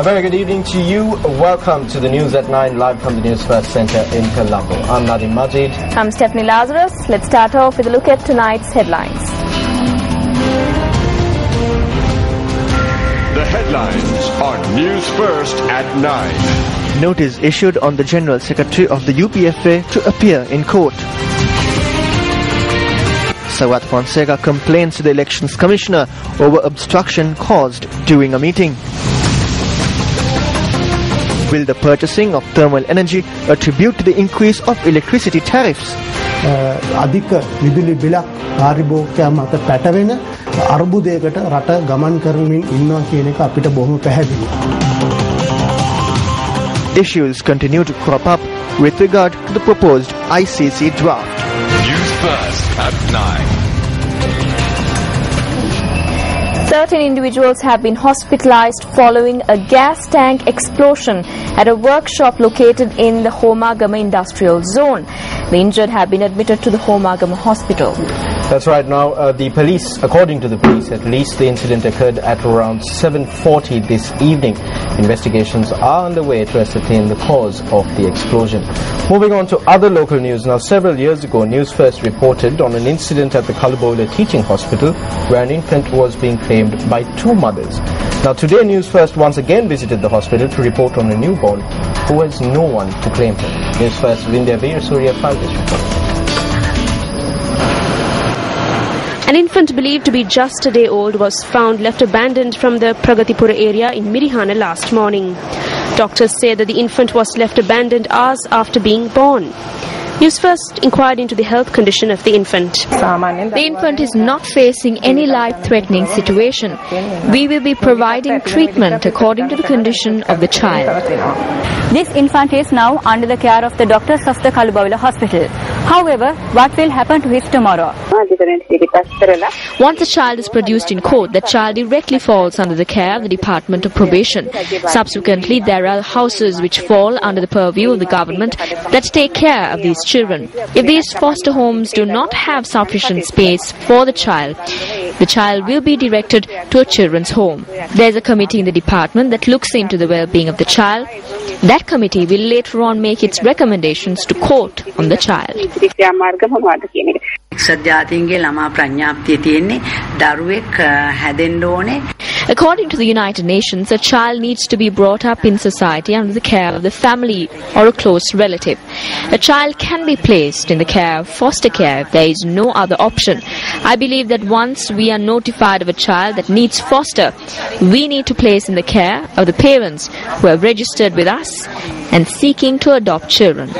very good evening to you. Welcome to the News at 9 live from the Newsfirst Centre in Colombo. I'm Nadim Majid. I'm Stephanie Lazarus. Let's start off with a look at tonight's headlines. The headlines on Newsfirst at 9. Notice issued on the General Secretary of the UPFA to appear in court. Sawat Fonseca complains to the Elections Commissioner over obstruction caused during a meeting. Will the purchasing of thermal energy attribute to the increase of electricity tariffs? අධික විදුලි බිලක් කාර්යභෝගිකයා මත පැටවෙන අර්බුදයකට රට ගමන් කරමින් ඉන්නවා කියන එක අපිට බොහොම පැහැදිලියි. Issues continue to crop up with regard to the proposed ICC draft. News First at 9. 13 individuals have been hospitalized following a gas tank explosion at a workshop located in the Homagama industrial zone. The injured have been admitted to the Homagama hospital. That's right. Now, the police, according to the police, at least the incident occurred at around 7:40 this evening. Investigations are underway to ascertain the cause of the explosion. Moving on to other local news. Now, several years ago, Newsfirst reported on an incident at the Kalabola Teaching Hospital where an infant was being claimed by two mothers. Now, today, Newsfirst once again visited the hospital to report on a newborn who has no one to claim him. Newsfirst Vindhya Veer Surya Faldish report. An infant believed to be just a day old was found left abandoned from the Pragatipura area in Mirihana last morning. Doctors say that the infant was left abandoned hours after being born. Newsfirst inquired into the health condition of the infant. The infant is not facing any life-threatening situation. We will be providing treatment according to the condition of the child. This infant is now under the care of the doctors of the Kalabola hospital. However, what will happen to him tomorrow? Once the child is produced in court, the child directly falls under the care of the Department of Probation. Subsequently, there are houses which fall under the purview of the government that take care of these children. If these foster homes do not have sufficient space for the child will be directed to a children's home. There is a committee in the department that looks into the well-being of the child. That committee will later on make its recommendations to court on the child. According to the United Nations, a child needs to be brought up in society under the care of the family or a close relative. A child can be placed in the care of foster care if there is no other option. I believe that once we are notified of a child that needs foster, we need to place in the care of the parents who have registered with us and seeking to adopt children.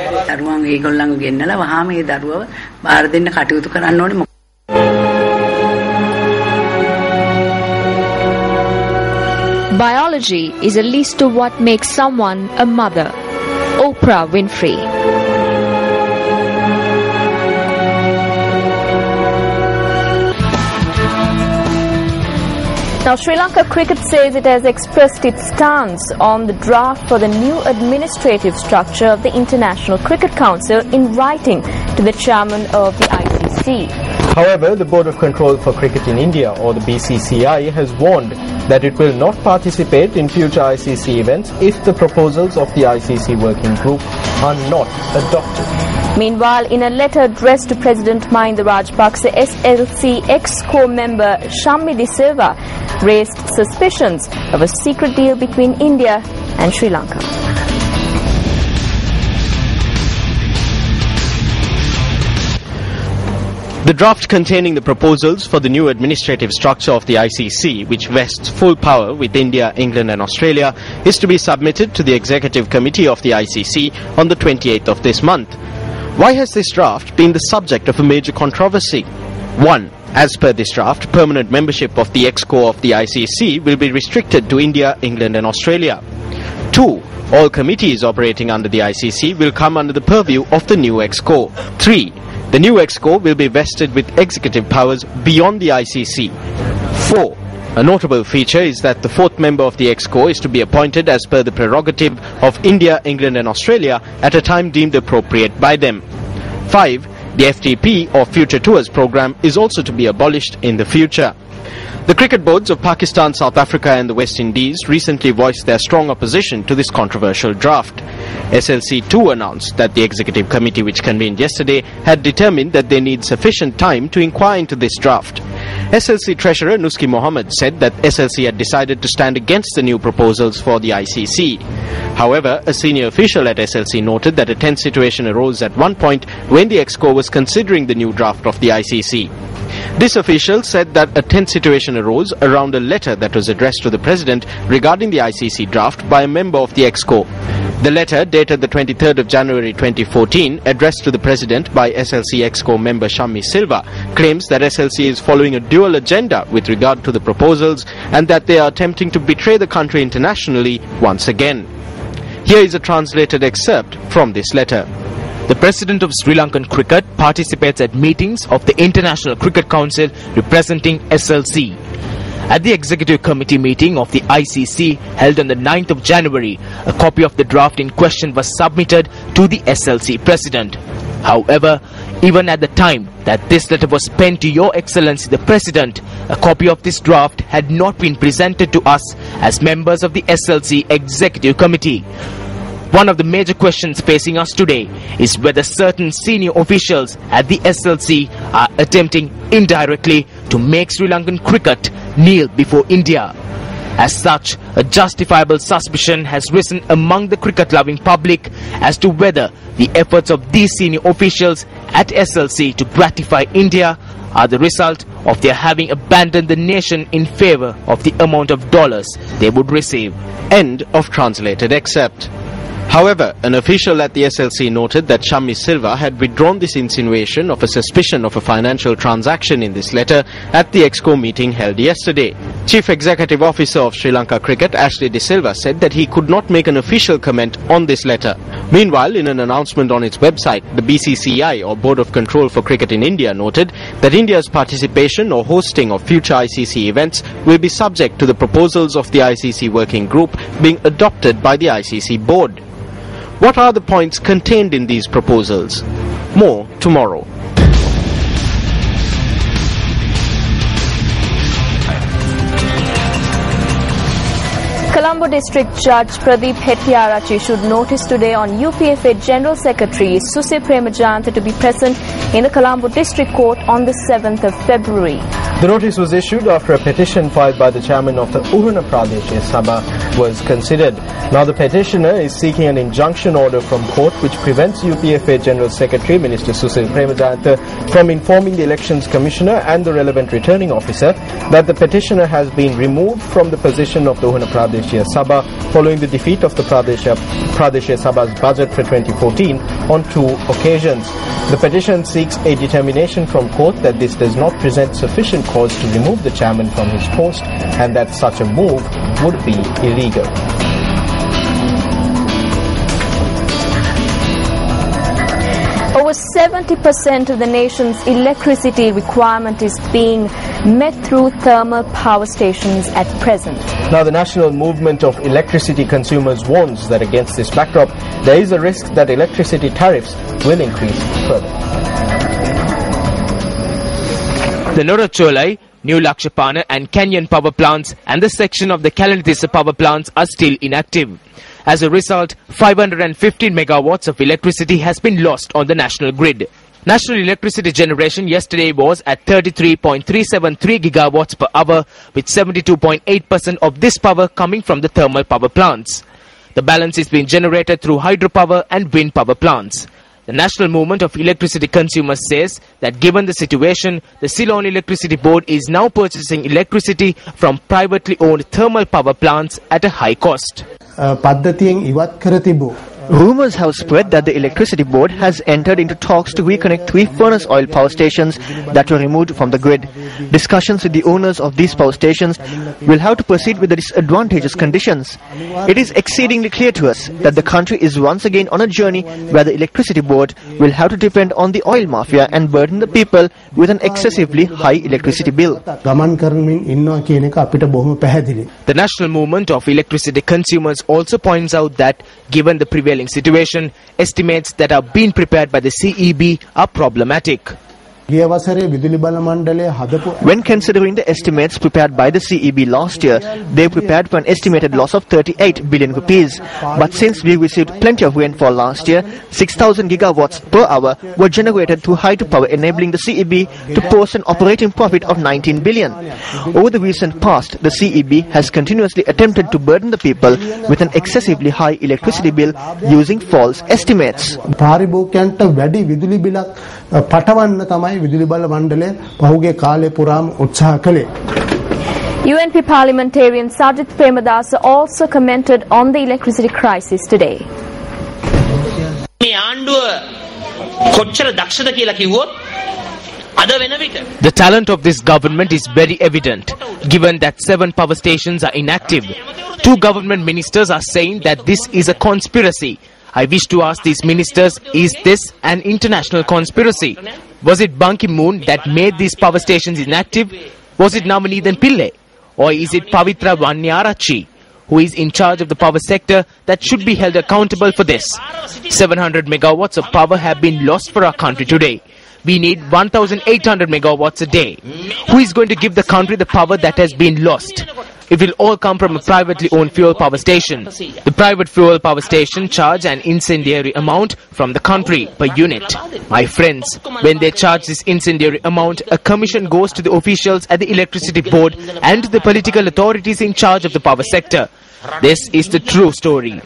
Biology is a list of what makes someone a mother. Oprah Winfrey. Now, Sri Lanka Cricket says it has expressed its stance on the draft for the new administrative structure of the International Cricket Council in writing to the chairman of the ICC. However, the Board of Control for Cricket in India, or the BCCI, has warned that it will not participate in future ICC events if the proposals of the ICC working group are not adopted. Meanwhile, in a letter addressed to President Mahinda Rajapaksa, SLC ex-core member Shammi De Silva raised suspicions of a secret deal between India and Sri Lanka. The draft containing the proposals for the new administrative structure of the ICC, which vests full power with India, England and Australia, is to be submitted to the Executive Committee of the ICC on the 28th of this month. Why has this draft been the subject of a major controversy? 1. As per this draft, permanent membership of the ex-core of the ICC will be restricted to India, England and Australia. 2. All committees operating under the ICC will come under the purview of the new ex-core. 3. The new ex-core will be vested with executive powers beyond the ICC. 4. A notable feature is that the fourth member of the ex-core is to be appointed as per the prerogative of India, England and Australia at a time deemed appropriate by them. 5. The FTP or Future Tours program is also to be abolished in the future. The cricket boards of Pakistan, South Africa and the West Indies recently voiced their strong opposition to this controversial draft. SLC too announced that the executive committee, which convened yesterday, had determined that they need sufficient time to inquire into this draft. SLC Treasurer Nuski Mohammed said that SLC had decided to stand against the new proposals for the ICC. However, a senior official at SLC noted that a tense situation arose at one point when the Exco was considering the new draft of the ICC. This official said that a tense situation arose around a letter that was addressed to the President regarding the ICC draft by a member of the Exco. The letter, dated the 23rd of January 2014, addressed to the President by SLC Exco member Shammi Silva, claims that SLC is following a dual agenda with regard to the proposals and that they are attempting to betray the country internationally once again. Here is a translated excerpt from this letter. The President of Sri Lankan Cricket participates at meetings of the International Cricket Council representing SLC. At the Executive Committee meeting of the ICC held on the 9th of January, a copy of the draft in question was submitted to the SLC President. However, even at the time that this letter was penned to Your Excellency the President, a copy of this draft had not been presented to us as members of the SLC Executive Committee. One of the major questions facing us today is whether certain senior officials at the SLC are attempting indirectly to make Sri Lankan cricket kneel before India. As such, a justifiable suspicion has risen among the cricket-loving public as to whether the efforts of these senior officials at SLC to gratify India are the result of their having abandoned the nation in favor of the amount of dollars they would receive. End of translated excerpt. However, an official at the SLC noted that Shammi Silva had withdrawn this insinuation of a suspicion of a financial transaction in this letter at the Exco meeting held yesterday. Chief Executive Officer of Sri Lanka Cricket, Ashley De Silva, said that he could not make an official comment on this letter. Meanwhile, in an announcement on its website, the BCCI, or Board of Control for Cricket in India, noted that India's participation or hosting of future ICC events will be subject to the proposals of the ICC Working Group being adopted by the ICC Board. What are the points contained in these proposals? More tomorrow. Colombo District Judge Pradeep Hettiarachchi issued notice today on UPFA General Secretary Susi Premajantha to be present in the Colombo District Court on the 7th of February. The notice was issued after a petition filed by the chairman of the Uhana Pradesh Sabha was considered. Now the petitioner is seeking an injunction order from court which prevents UPFA General Secretary Minister Susi Premajantha from informing the Elections Commissioner and the relevant returning officer that the petitioner has been removed from the position of the Uhana Pradesh Sabha following the defeat of the Pradesh Sabha's budget for 2014 on 2 occasions. The petition seeks a determination from court that this does not present sufficient cause to remove the chairman from his post and that such a move would be illegal. Over 70% of the nation's electricity requirement is being met through thermal power stations at present. Now the National Movement of Electricity Consumers warns that against this backdrop, there is a risk that electricity tariffs will increase further. The Noracholai, New Lakshapana and Canyon power plants and the section of the Kalanithissa power plants are still inactive. As a result, 515 megawatts of electricity has been lost on the national grid. National electricity generation yesterday was at 33.373 gigawatts per hour, with 72.8% of this power coming from the thermal power plants. The balance is being generated through hydropower and wind power plants. The National Movement of Electricity Consumers says that given the situation, the Ceylon Electricity Board is now purchasing electricity from privately owned thermal power plants at a high cost. Rumours have spread that the Electricity Board has entered into talks to reconnect 3 furnace oil power stations that were removed from the grid. Discussions with the owners of these power stations will have to proceed with the disadvantageous conditions. It is exceedingly clear to us that the country is once again on a journey where the Electricity Board will have to depend on the oil mafia and burden the people with an excessively high electricity bill. The National Movement of Electricity Consumers also points out that given the prevailing situation, estimates that are being prepared by the CEB are problematic. When considering the estimates prepared by the CEB last year, they prepared for an estimated loss of 38 billion rupees. But since we received plenty of rainfall last year, 6,000 gigawatts per hour were generated through hydropower, enabling the CEB to post an operating profit of 19 billion. Over the recent past, the CEB has continuously attempted to burden the people with an excessively high electricity bill using false estimates. UNP parliamentarian Sajith Premadasa also commented on the electricity crisis today. The talent of this government is very evident, given that 7 power stations are inactive. 2 government ministers are saying that this is a conspiracy. I wish to ask these ministers, is this an international conspiracy? Was it Ban Ki-moon that made these power stations inactive? Was it Navaneethan Pillai? Or is it Pavitra Vanyarachi, who is in charge of the power sector, that should be held accountable for this? 700 megawatts of power have been lost for our country today. We need 1,800 megawatts a day. Who is going to give the country the power that has been lost? It will all come from a privately owned fuel power station. The private fuel power station charge an incendiary amount from the country per unit. My friends, when they charge this incendiary amount, a commission goes to the officials at the electricity board and to the political authorities in charge of the power sector. This is the true story.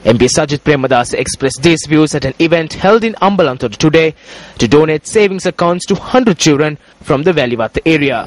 MP Sajith Premadasa expressed these views at an event held in Ambalanthur today to donate savings accounts to 100 children from the Vellivatha area.